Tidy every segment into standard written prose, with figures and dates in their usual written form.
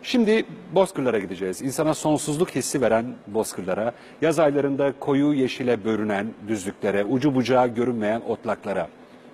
Şimdi bozkırlara gideceğiz. İnsana sonsuzluk hissi veren bozkırlara, yaz aylarında koyu yeşile bürünen düzlüklere, ucu bucağı görünmeyen otlaklara.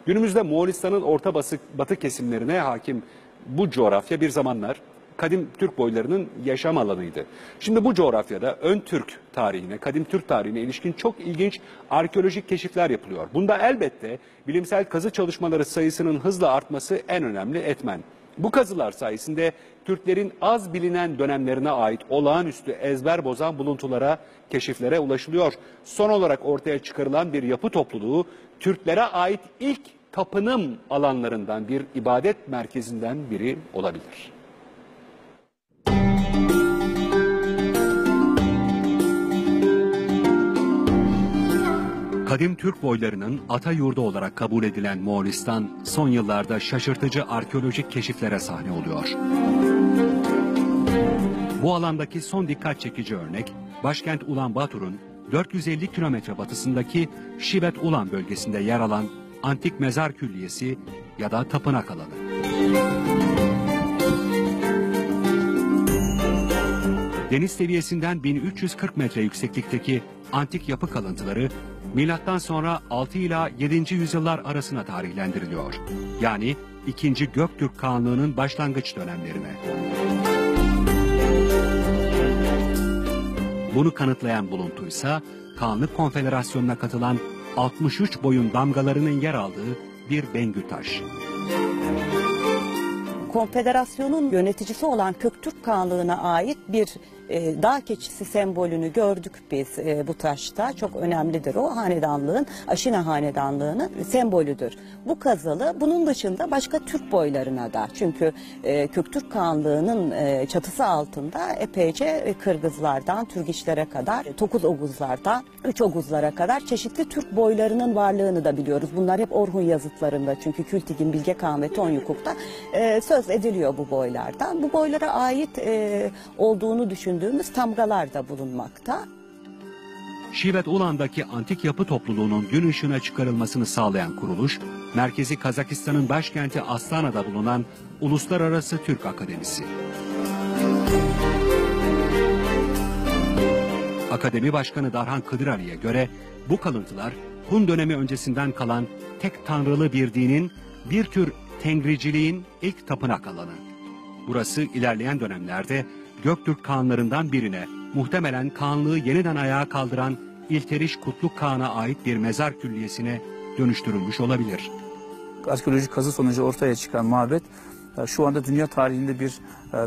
Günümüzde Moğolistan'ın orta batı kesimlerine hakim bu coğrafya bir zamanlar kadim Türk boylarının yaşam alanıydı. Şimdi bu coğrafyada ön Türk tarihine, kadim Türk tarihine ilişkin çok ilginç arkeolojik keşifler yapılıyor. Bunda elbette bilimsel kazı çalışmaları sayısının hızla artması en önemli etmen. Bu kazılar sayesinde Türklerin az bilinen dönemlerine ait olağanüstü ezber bozan buluntulara, keşiflere ulaşılıyor. Son olarak ortaya çıkarılan bir yapı topluluğu Türklere ait ilk tapınım alanlarından, bir ibadet merkezinden biri olabilir. Kadim Türk boylarının ata yurdu olarak kabul edilen Moğolistan son yıllarda şaşırtıcı arkeolojik keşiflere sahne oluyor. Bu alandaki son dikkat çekici örnek başkent Ulanbator'un 450 kilometre batısındaki Şibet Ulan bölgesinde yer alan antik mezar külliyesi ya da tapınak alanı. Deniz seviyesinden 1340 metre yükseklikteki antik yapı kalıntıları milattan sonra 6 ila 7. yüzyıllar arasına tarihlendiriliyor. Yani 2. Göktürk Kağanlığı'nın başlangıç dönemlerine. Bunu kanıtlayan buluntuysa Kağanlık Konfederasyonu'na katılan 63 boyun damgalarının yer aldığı bir bengü taş. Konfederasyonun yöneticisi olan Köktürk Kağanlığı'na ait bir dağ keçisi sembolünü gördük biz bu taşta. Çok önemlidir o hanedanlığın, Aşina hanedanlığının sembolüdür. Bu kazılı bunun dışında başka Türk boylarına da, çünkü Köktürk Kağanlığı'nın çatısı altında epeyce Kırgızlardan Türgiçlere kadar, Tokuz Oguzlardan Üç Oguzlara kadar çeşitli Türk boylarının varlığını da biliyoruz. Bunlar hep Orhun yazıtlarında, çünkü Kültigin, Bilge Kağan ve Tonyukuk'ta söz ediliyor bu boylardan. Bu boylara ait olduğunu düşündüğümüz tamgalar da bulunmakta. Şibet Ulan'daki antik yapı topluluğunun gün ışığına çıkarılmasını sağlayan kuruluş, merkezi Kazakistan'ın başkenti Astana'da bulunan Uluslararası Türk Akademisi. Akademi Başkanı Darhan Kıdırali'ye göre bu kalıntılar Hun dönemi öncesinden kalan tek tanrılı bir dinin, bir tür tengriciliğin ilk tapınak alanı. Burası ilerleyen dönemlerde Göktürk Kağanlarından birine, muhtemelen Kağanlığı yeniden ayağa kaldıran İlteriş Kutluk Kağan'a ait bir mezar külliyesine dönüştürülmüş olabilir. Arkeolojik kazı sonucu ortaya çıkan mabet şu anda dünya tarihinde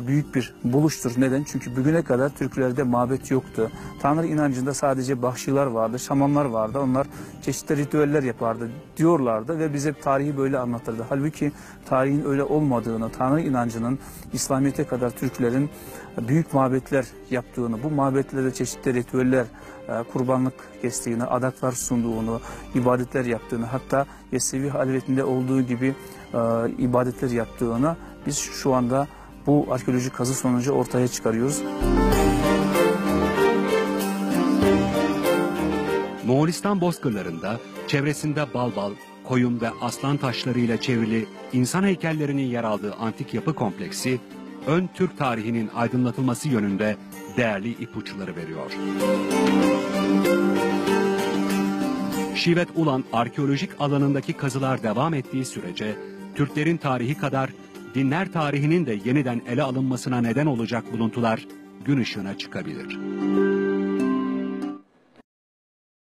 büyük bir buluştur. Neden? Çünkü bugüne kadar Türklerde mabet yoktu. Tanrı inancında sadece bahşiler vardı, şamanlar vardı. Onlar çeşitli ritüeller yapardı diyorlardı ve bize tarihi böyle anlatırdı. Halbuki tarihin öyle olmadığını, Tanrı inancının İslamiyet'e kadar Türklerin büyük mabetler yaptığını, bu mabetlerde çeşitli ritüeller, kurbanlık kestiğini, adaklar sunduğunu, ibadetler yaptığını, hatta Yesevi halvetinde olduğu gibi ibadetler yaptığını biz şu anda bu arkeolojik kazı sonucu ortaya çıkarıyoruz. Moğolistan bozkırlarında çevresinde balbal, koyun ve aslan taşlarıyla çevrili insan heykellerinin yer aldığı antik yapı kompleksi, ön Türk tarihinin aydınlatılması yönünde değerli ipuçları veriyor. Şibet Ulan arkeolojik alanındaki kazılar devam ettiği sürece Türklerin tarihi kadar dinler tarihinin de yeniden ele alınmasına neden olacak buluntular gün ışığına çıkabilir.